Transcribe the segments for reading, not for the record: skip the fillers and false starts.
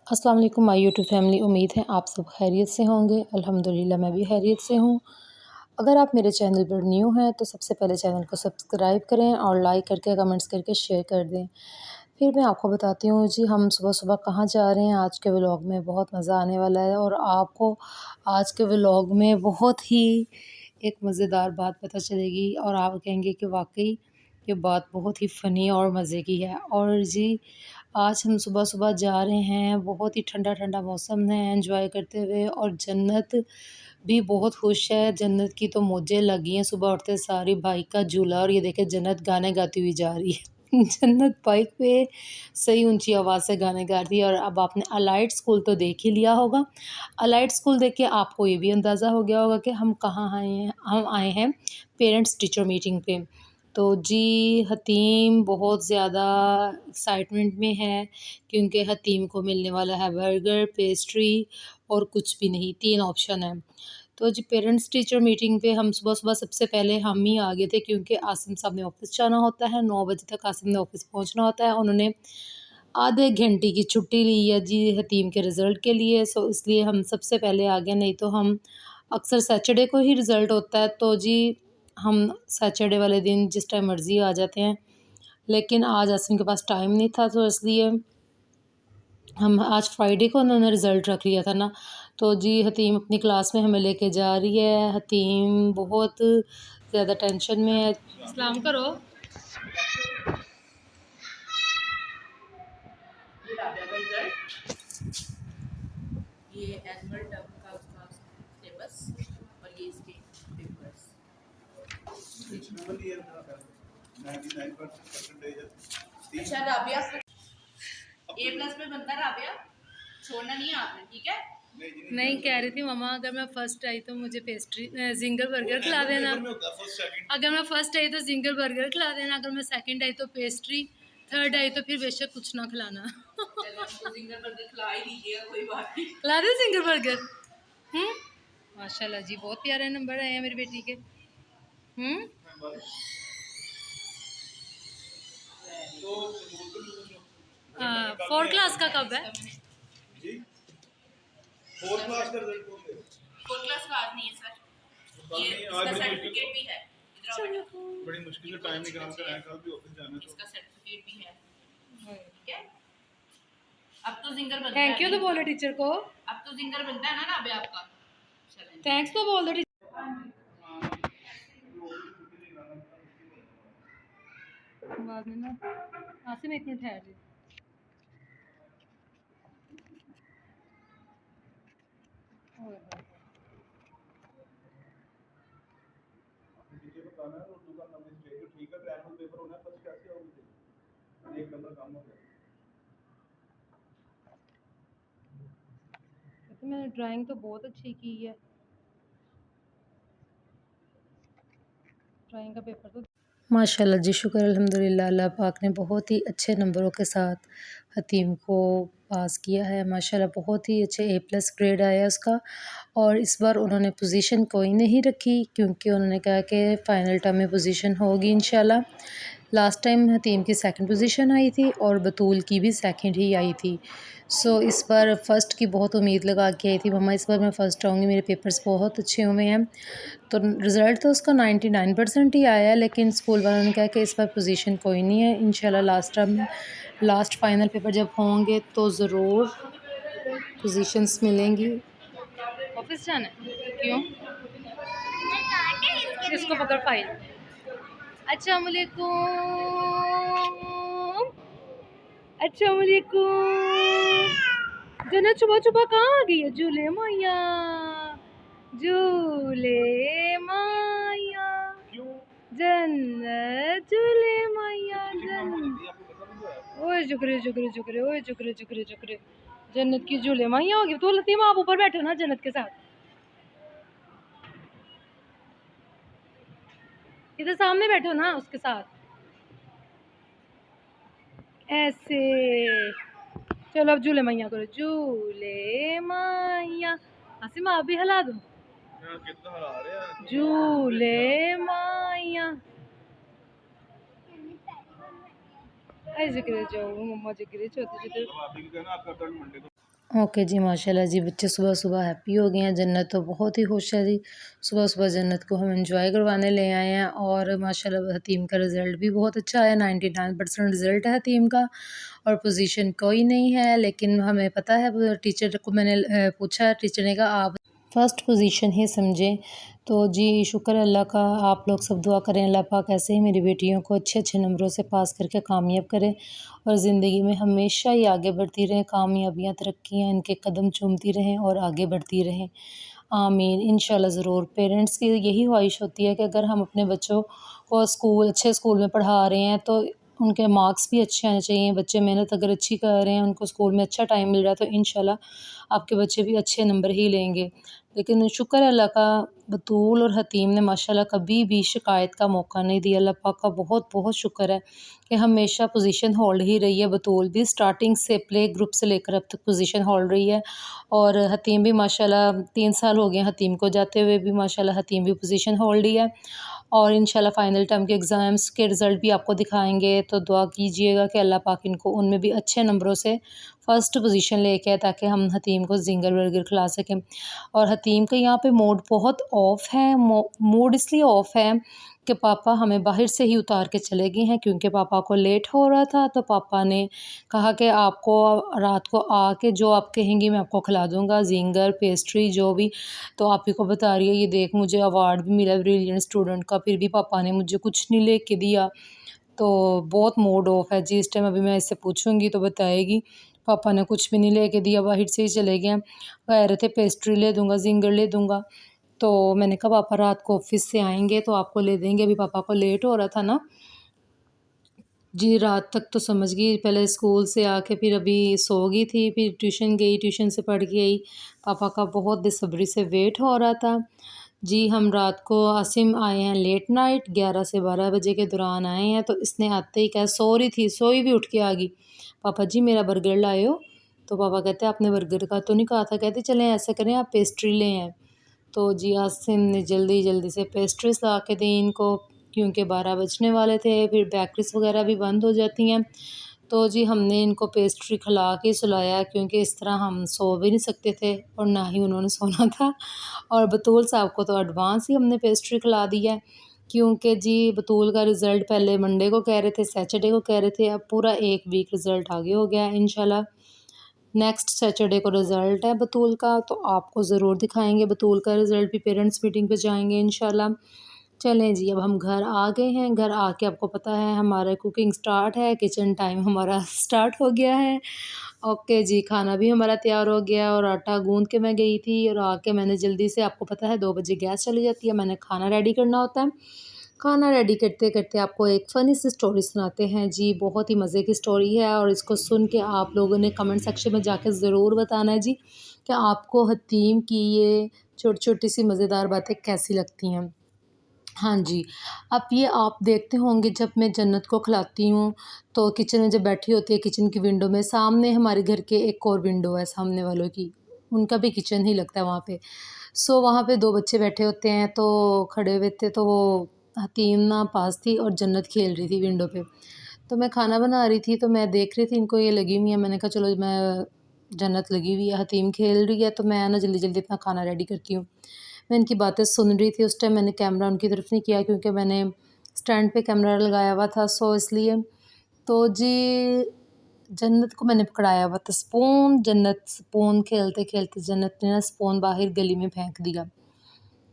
अस्सलाम वालेकुम my YouTube family. उम्मीद है आप सब खैरियत से होंगे। अल्हम्दुलिल्लाह मैं भी खैरियत से हूँ। अगर आप मेरे चैनल पर न्यू हैं तो सबसे पहले चैनल को सब्सक्राइब करें और लाइक करके कमेंट्स करके शेयर कर दें। फिर मैं आपको बताती हूँ जी हम सुबह-सुबह कहाँ जा रहे हैं। आज के व्लॉग में बहुत मज़ा आने वाला है और आपको आज के व्लॉग में बहुत ही एक मज़ेदार बात पता चलेगी और आप कहेंगे कि वाक़ई ये बात बहुत ही फ़नी और मज़े की है। और जी आज हम सुबह-सुबह जा रहे हैं, बहुत ही ठंडा-ठंडा मौसम है, एन्जॉय करते हुए और जन्नत भी बहुत खुश है। जन्नत की तो मौजें लगी हैं सुबह उठते सार ही बाइक का झूला और ये देखें जन्नत गाने गाती हुई जा रही है। जन्नत बाइक पे सही ऊँची आवाज़ से गाने गा रही है। और अब आपने अलाइट स्कूल तो देख ही लिया होगा। अलाइट स्कूल देख के आपको ये भी अंदाज़ा हो गया होगा कि हम कहाँ आए हैं। हम आए हैं पेरेंट्स टीचर मीटिंग पे। तो जी हतीम बहुत ज़्यादा एक्साइटमेंट में है क्योंकि हतीम को मिलने वाला है बर्गर, पेस्ट्री और कुछ भी नहीं, 3 ऑप्शन हैं। तो जी पेरेंट्स टीचर मीटिंग पे हम सुबह-सुबह सबसे पहले हम ही आ गए थे क्योंकि आसिम साहब ने ऑफ़िस जाना होता है, 9 बजे तक आसिम ने ऑफ़िस पहुँचना होता है। उन्होंने आधे घंटे की छुट्टी ली है जी हतीम के रिज़ल्ट के लिए, सो इसलिए हम सबसे पहले आ गए। नहीं तो हम अक्सर सैटरडे को ही रिज़ल्ट होता है, तो जी हम सैटरडे वाले दिन जिस टाइम मर्ज़ी आ जाते हैं। लेकिन आज आसिम के पास टाइम नहीं था तो इसलिए हम आज फ्राइडे को उन्होंने रिज़ल्ट रख लिया था ना। तो जी हतीम अपनी क्लास में हमें लेके जा रही है। हतीम बहुत ज़्यादा टेंशन में है। सलाम करो। ये राबिया का रिजल्ट, ये एनुअल टर्म का उसका सिलेबस और ये इसके पेपर्स। अच्छा राबिया ए प्लस में बनता है, राबिया छोड़ना नहीं है आपने, ठीक है। नहीं कह रही थी मम्मा अगर मैं फ़र्स्ट आई तो मुझे पेस्ट्री जिंगर बर्गर खिला देना। अगर मैं फ़र्स्ट आई तो जिंगर बर्गर खिला देना, अगर मैं सेकंड आई तो पेस्ट्री, थर्ड आई तो फिर बेशक कुछ ना खिलाना। चलो उसको जिंगर बर्गर खिला ही दीजिएगा, कोई बात नहीं। खिला दे जिंगर बर्गर। माशाल्लाह जी बहुत प्यारे नंबर आए हैं मेरी बेटी के। फोर्थ क्लास का कब है? फोर्थ क्लास का रिजल्ट कौन देगा? फोर्थ क्लास का आज नहीं है सर, ये इसका सर्टिफिकेट भी है। बड़ी मुश्किल से टाइम निकाल कर आए, कल भी ऑफिस जाना है, इसका सर्टिफिकेट भी है, ठीक है। अब तो जिंगर बनता है। थैंक यू तो बोलो टीचर को। अब तो जिंगर बनता है ना राबिया आपका। थैंक्स तो बोल दो टीचर। बाद में ना आसिम एक मिनट ठहर जी। मैंने ड्राइंग तो बहुत अच्छी की है। ड्राइंग का पेपर तो माशाल्लाह जी शुक्र अल्हम्दुलिल्लाह। अल्लाह पाक ने बहुत ही अच्छे नंबरों के साथ हतीम को पास किया है। माशाल्लाह बहुत ही अच्छे A+ ग्रेड आया उसका। और इस बार उन्होंने पोजीशन कोई नहीं रखी क्योंकि उन्होंने कहा कि फ़ाइनल टर्म में पोजीशन होगी इंशाल्लाह। लास्ट टाइम हतीम की सेकंड पोजीशन आई थी और बतूल की भी सेकंड ही आई थी। सो इस बार फ़र्स्ट की बहुत उम्मीद लगा के आई थी मम्मा इस बार मैं फ़र्स्ट आऊँगी, मेरे पेपर्स बहुत अच्छे हुए हैं। तो रिज़ल्ट तो उसका 99% ही आया है, लेकिन स्कूल वालों ने कहा कि इस बार पोजीशन कोई नहीं है। इंशाल्लाह लास्ट टर्म में लास्ट फाइनल पेपर जब होंगे तो ज़रूर पोजीशंस मिलेंगी। ऑफिस जाना है? क्यों? इसको पकड़ फाइल। अस्सलाम वालेकुम। अस्सलाम वालेकुम। जन्नत सुबह सुबह कहाँ आ गई है? झूले माया, झूले माया, जन्नत झूले माया जन्नत। ओए जुगरे जुगरे जुगरे, ओए जुगरे जुगरे जुगरे। जन्नत की झूले माया होगी तो लतीम आप ऊपर बैठो ना जन्नत के साथ। इधर सामने बैठो ना उसके साथ ऐसे। चलो अब झूले मैया करो, झूले मैया। आसिम आप भी हिला दो, झूले मैया। ऐसे करे जाओ मम्मा जी करे छोटे छोटे। ओके जी, माशाल्लाह जी, बच्चे सुबह-सुबह हैप्पी हो गए हैं। जन्नत तो बहुत ही खुश है जी। सुबह-सुबह जन्नत को हम एन्जॉय करवाने ले आए हैं और माशाल्लाह हतीम का रिज़ल्ट भी बहुत अच्छा आया, 99% रिज़ल्ट है हतीम का और पोज़ीशन कोई नहीं है, लेकिन हमें पता है वो टीचर को मैंने पूछा, टीचर ने कहा आप फ़र्स्ट पोज़ीशन ही समझें। तो जी शुक्र है अल्लाह का, आप लोग सब दुआ करें अल्लाह पाक ऐसे ही मेरी बेटियों को अच्छे-अच्छे नंबरों से पास करके कामयाब करें और ज़िंदगी में हमेशा ही आगे बढ़ती रहें, कामयाबियाँ, तरक्कियाँ इनके कदम चूमती रहें और आगे बढ़ती रहें। आमीन, इंशाल्लाह ज़रूर। पेरेंट्स की यही ख्वाहिश होती है कि अगर हम अपने बच्चों को अच्छे स्कूल में पढ़ा रहे हैं तो उनके मार्क्स भी अच्छे आने चाहिए। बच्चे मेहनत अगर अच्छी कर रहे हैं, उनको स्कूल में अच्छा टाइम मिल रहा है तो इंशाल्लाह आपके बच्चे भी अच्छे नंबर ही लेंगे। लेकिन शुक्र है अल्लाह का, बतूल और हतीम ने माशाल्लाह कभी भी शिकायत का मौका नहीं दिया। अल्लाह पाक का बहुत-बहुत शुक्र है कि हमेशा पोज़ीशन होल्ड ही रही है। बतूल भी स्टार्टिंग से प्ले ग्रुप से लेकर अब तक पोज़ीशन होल्ड रही है और हतीम भी माशाल्लाह 3 साल हो गए हैं हतीम को जाते हुए भी, माशाल्लाह हतीम भी पोज़ीशन होल्ड ही है और इंशाल्लाह फ़ाइनल टर्म के एग्ज़ाम्स के रिज़ल्ट भी आपको दिखाएँगे, तो दुआ कीजिएगा कि अल्लाह पाक इनको उनमें भी अच्छे नंबरों से फ़र्स्ट पोज़ीशन लेके आए ताकि हम हतीम को ज़िंगर बर्गर खिला सकें। और हतीम का यहाँ पे मूड बहुत ऑफ है, मूड इसलिए ऑफ है कि पापा हमें बाहर से ही उतार के चले गए हैं क्योंकि पापा को लेट हो रहा था, तो पापा ने कहा कि आपको रात को आके जो आप कहेंगी मैं आपको खिला दूँगा, ज़िंगर, पेस्ट्री जो भी। तो आप ही को बता रही है, ये देख मुझे अवार्ड भी मिला ब्रिलियंट स्टूडेंट का, फिर भी पापा ने मुझे कुछ नहीं लेके दिया। तो बहुत मूड ऑफ है जी इस टाइम। अभी मैं इससे पूछूँगी तो बताएगी पापा ने कुछ भी नहीं लेके दिया, बाहर से ही चले गए हैं। कह रहे थे पेस्ट्री ले दूँगा, ज़िंगर ले दूँगा। तो मैंने कहा पापा रात को ऑफ़िस से आएँगे तो आपको ले देंगे, अभी पापा को लेट हो रहा था ना। जी, रात तक तो समझ गई, पहले स्कूल से आके फिर अभी सो गई थी, फिर ट्यूशन गई, ट्यूशन से पढ़ के आई। पापा का बहुत बेसब्री से वेट हो रहा था। जी, हम रात को आसिम आए हैं लेट नाइट, 11 से 12 बजे के दौरान आए हैं, तो इसने आते ही क्या सो रही थी, सोई भी उठ के आ गई। पापा जी मेरा बर्गर लाए हो? तो पापा कहते आपने बर्गर का तो नहीं कहा था, कहती चलें ऐसा करें आप पेस्ट्री ले आएँ। तो जी आसिम ने जल्दी-जल्दी से पेस्ट्रीज़ ला के दी इनको क्योंकि 12 बजने वाले थे, फिर बेकरीज़ वग़ैरह भी बंद हो जाती हैं। तो जी हमने इनको पेस्ट्री खिला के सुलाया क्योंकि इस तरह हम सो भी नहीं सकते थे और ना ही उन्होंने सोना था। और बतूल साहब को तो एडवांस ही हमने पेस्ट्री खिला दी है क्योंकि जी बतूल का रिज़ल्ट पहले मंडे को कह रहे थे, सैटरडे को कह रहे थे, अब पूरा 1 वीक रिज़ल्ट आगे हो गया है इंशाल्लाह। नेक्स्ट सैटरडे को रिज़ल्ट है बतूल का, तो आपको ज़रूर दिखाएँगे बतूल का रिज़ल्ट भी, पेरेंट्स मीटिंग पे जाएँगे इंशाल्लाह। चलें जी, अब हम घर आ गए हैं, घर आके आपको पता है हमारा कुकिंग स्टार्ट है, किचन टाइम हमारा स्टार्ट हो गया है। ओके जी, खाना भी हमारा तैयार हो गया और आटा गूँध के मैं गई थी और आके मैंने जल्दी से, आपको पता है 2 बजे गैस चली जाती है, मैंने खाना रेडी करना होता है। खाना रेडी करते-करते आपको एक फ़नी सी स्टोरी सुनाते हैं जी, बहुत ही मज़े की स्टोरी है और इसको सुन के आप लोगों ने कमेंट सेक्शन में जाके ज़रूर बताना है जी, कि आपको हतीम की ये छोटी-छोटी सी मज़ेदार बातें कैसी लगती हैं। हाँ जी, अब ये आप देखते होंगे जब मैं जन्नत को खिलाती हूँ, तो किचन में जब बैठी होती है किचन की विंडो में, सामने हमारे घर के एक और विंडो है सामने वालों की, उनका भी किचन ही लगता है वहाँ पे। सो वहाँ पे 2 बच्चे बैठे होते हैं, तो खड़े हुए थे, तो वो हतीम ना पास थी और जन्नत खेल रही थी विंडो पे। तो मैं खाना बना रही थी, तो मैं देख रही थी इनको ये लगी हुई हैं, मैंने कहा चलो मैं, जन्नत लगी हुई है, हतीम खेल रही है, तो मैं ना जल्दी-जल्दी अपना खाना रेडी करती हूँ। मैं इनकी बातें सुन रही थी, उस टाइम मैंने कैमरा उनकी तरफ नहीं किया क्योंकि मैंने स्टैंड पे कैमरा लगाया हुआ था, सो इसलिए। तो जी जन्नत को मैंने पकड़ाया हुआ था स्पून, जन्नत स्पून खेलते-खेलते जन्नत ने ना स्पून बाहर गली में फेंक दिया।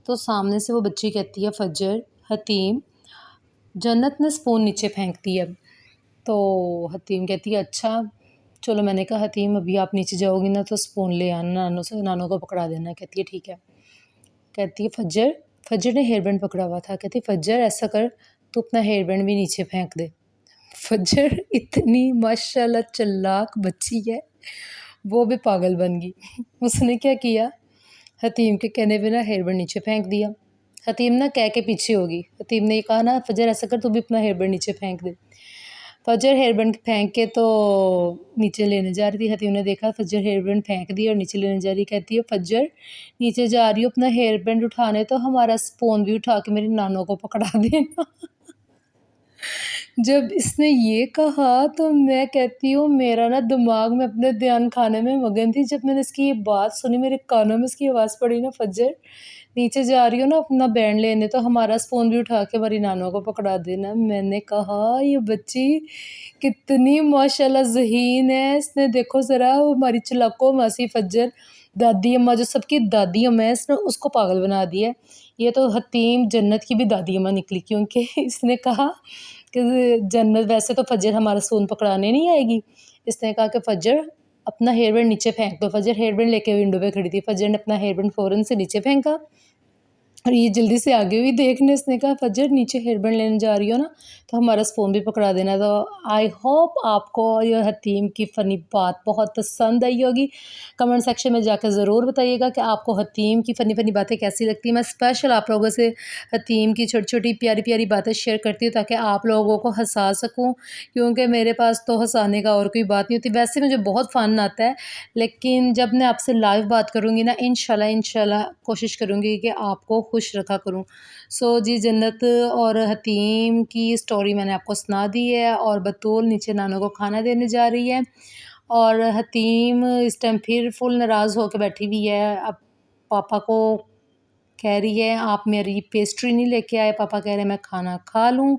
तो सामने से वो बच्ची कहती है फज्जर, हतीम, जन्नत ने स्पून नीचे फेंक दिया। तो हतीम कहती है अच्छा, चलो मैंने कहा हतीम अभी आप नीचे जाओगी ना तो स्पून ले आना, नानों को पकड़ा देना। कहती है ठीक है। कहती है फज्जर, फज्जर ने हेयर बैंड पकड़ा हुआ था, कहती फज्जर ऐसा कर तू अपना हेयर बैंड भी नीचे फेंक दे। फज्जर इतनी माशाल्लाह चालाक बच्ची है, वो भी पागल बन गई। उसने क्या किया, हतीम के कहने पे ना हेयर बैंड नीचे फेंक दिया। हतीम ना कह के पीछे होगी, हतीम ने ये कहा ना फज्जर ऐसा कर तू भी अपना हेयर बैंड नीचे फेंक दे। फज्जर हेयर बैंड फेंक के तो नीचे लेने जा रही थी, हतीम ने देखा फज्जर हेयर बैंड फेंक दी और नीचे लेने जा रही, कहती है फज्जर नीचे जा रही हो अपना हेयर बैंड उठाने तो हमारा स्पून भी उठा के मेरी नानों को पकड़ा देना। जब इसने ये कहा तो मैं कहती हूँ मेरा ना दिमाग में अपने ध्यान खाने में मगन थी। जब मैंने इसकी ये बात सुनी मेरे कानों में इसकी आवाज़ पड़ी ना फज्जर, नीचे जा रही हूँ ना अपना बैंड लेने तो हमारा फ़ोन भी उठा के हमारी नानो को पकड़ा देना। मैंने कहा ये बच्ची कितनी माशाल्लाह ज़हीन है, इसने देखो ज़रा वो हमारी चिल्लाको मासी फज्जर दादी अम्मा जो सबकी दादी अम्मा है इसने उसको पागल बना दिया है। ये तो हतीम जन्नत की भी दादी अम्मा निकली क्योंकि इसने कहा कि जन्नत वैसे तो फज्जर हमारा फ़ोन पकड़ाने नहीं आएगी। इसने कहा कि फज्जर अपना हेयर बैंड नीचे फेंक दो। फज्जर हेयर बैंड लेके विंडो पे खड़ी थी। फज्जर ने अपना हेयर बैंड फ़ौरन से नीचे फेंका और ये जल्दी से आगे हुई देखने। इसने कहा फज्जर नीचे हेयर बैंड लेने जा रही हो ना तो हमारा फ़ोन भी पकड़ा देना। तो आई होप आपको ये हतीम की फ़नी बात बहुत पसंद आई होगी। कमेंट सेक्शन में जाकर ज़रूर बताइएगा कि आपको हतीम की फ़नी बातें कैसी लगती हैं। मैं स्पेशल आप लोगों से हतीम की छोटी-छोटी प्यारी-प्यारी बातें शेयर करती हूँ ताकि आप लोगों को हँसा सकूँ, क्योंकि मेरे पास तो हँसाने का और कोई बात नहीं होती। वैसे मुझे बहुत फ़न आता है, लेकिन जब मैं आपसे लाइव बात करूँगी ना इंशाल्लाह कोशिश करूँगी कि आपको खुश रखा करूँ। सो जी जन्नत और हतीम की स्टोरी मैंने आपको सुना दी है और बतूल नीचे नानो को खाना देने जा रही है और हतीम इस टाइम फिर फुल नाराज़ होके बैठी हुई है। अब पापा को कह रही है आप मेरी पेस्ट्री नहीं लेके आए। पापा कह रहे हैं मैं खाना खा लूँ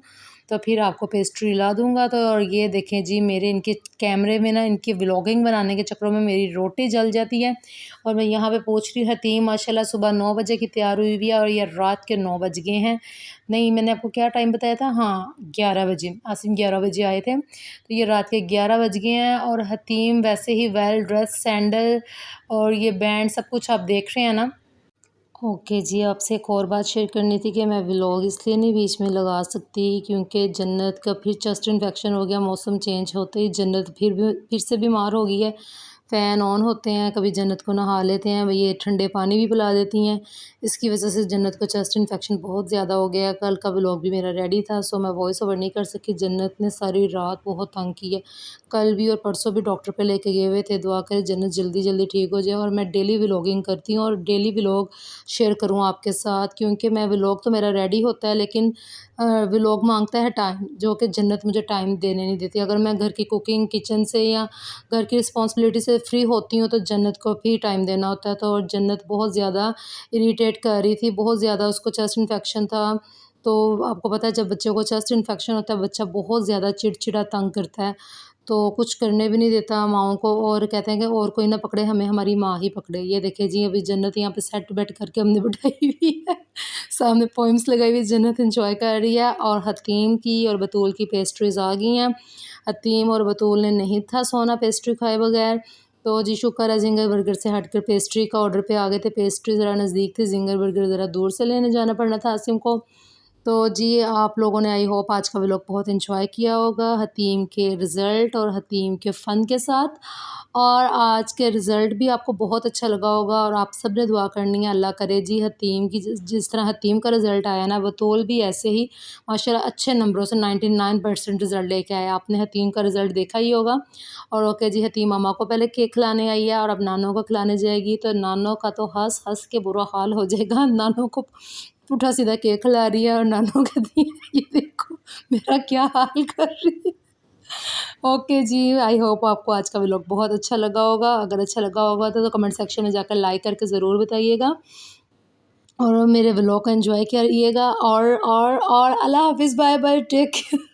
तो फिर आपको पेस्ट्री ला दूँगा। तो और ये देखें जी मेरे इनके कैमरे में ना इनकी व्लॉगिंग बनाने के चक्करों में मेरी रोटी जल जाती है और मैं यहाँ पे पूछ रही हूँ हतीम माशाल्लाह सुबह 9 बजे की तैयार हुई हुई है और ये रात के 9 बज गए हैं। नहीं मैंने आपको क्या टाइम बताया था? हाँ 11 बजे। आसिम 11 बजे आए थे तो ये रात के 11 बज गए हैं और हतीम वैसे ही वेल ड्रेस सैंडल और ये बैंड सब कुछ आप देख रहे हैं ना। ओके जी, आपसे एक और बात शेयर करनी थी कि मैं व्लॉग इसलिए नहीं बीच में लगा सकती क्योंकि जन्नत का फिर चेस्ट इन्फेक्शन हो गया। मौसम चेंज होते ही जन्नत फिर से बीमार हो गई है। फ़ैन ऑन होते हैं, कभी जन्नत को नहा लेते हैं, ये ठंडे पानी भी पिला देती हैं। इसकी वजह से जन्नत को चेस्ट इन्फेक्शन बहुत ज़्यादा हो गया है। कल का व्लॉग भी मेरा रेडी था सो मैं वॉइस ओवर नहीं कर सकी। जन्नत ने सारी रात बहुत तंग की है। कल भी और परसों भी डॉक्टर पे लेके गए हुए थे। दुआ करें जन्नत जल्दी ठीक हो जाए और मैं डेली व्लॉगिंग करती हूँ और डेली व्लॉग शेयर करूँ आपके साथ क्योंकि मैं व्लॉग तो मेरा रेडी होता है लेकिन व्लॉग मांगता है टाइम, जो कि जन्नत मुझे टाइम देने नहीं देती। अगर मैं घर की कुकिंग किचन से या घर की रिस्पॉन्सिबिलिटी से फ्री होती हूँ तो जन्नत को भी टाइम देना होता है। तो और जन्नत बहुत ज़्यादा इरिटेट कर रही थी, बहुत ज़्यादा उसको चेस्ट इन्फेक्शन था। तो आपको पता है जब बच्चे को चेस्ट इन्फेक्शन होता है बच्चा बहुत ज़्यादा चिड़चिड़ा तंग करता है, तो कुछ करने भी नहीं देता माँओं को और कहते हैं कि और कोई ना पकड़े हमें हमारी माँ ही पकड़े। ये देखिए जी अभी जन्नत यहाँ पे सेट बेट करके हमने बिठाई हुई है। सामने पोएम्स लगाई हुई जन्नत एंजॉय कर रही है और हकीम की और बतूल की पेस्ट्रीज़ आ गई हैं। हकीम और बतूल ने नहीं था सोना पेस्ट्री खाए बगैर। तो जी शुक्र है ज़िंगर बर्गर से हटकर पेस्ट्री का ऑर्डर पे आ गए थे। पेस्ट्री ज़रा नज़दीक थी, ज़िंगर बर्गर ज़रा दूर से लेने जाना पड़ना था आसिम को। तो जी आप लोगों ने आई होप आज का व्लॉग बहुत एंजॉय किया होगा हतीम के रिज़ल्ट और हतीम के फ़न के साथ और आज के रिज़ल्ट भी आपको बहुत अच्छा लगा होगा और आप सब ने दुआ करनी है अल्लाह करे जी हतीम की जिस तरह हतीम का रिज़ल्ट आया ना बतूल भी ऐसे ही माशाल्लाह अच्छे नंबरों से 99% रिज़ल्ट लेके आया। आपने हतीम का रिज़ल्ट देखा ही होगा। और ओके जी हतीम मामा को पहले केक खिलाने आई है और अब नानो को खिलाने जाएगी तो नानो का तो हँस हँस के बुरा हाल हो जाएगा। नानो को पुट्ठा सीधा केक खिला रही है और नानो कहती है ये देखो मेरा क्या हाल कर रही है। ओके जी आई होप आपको आज का व्लॉग बहुत अच्छा लगा होगा। अगर अच्छा लगा होगा तो कमेंट सेक्शन में जाकर लाइक करके ज़रूर बताइएगा और मेरे व्लॉग को एंजॉय करिएगा और अल्लाह हाफ़िज़, बाय बाय, टेक केयर।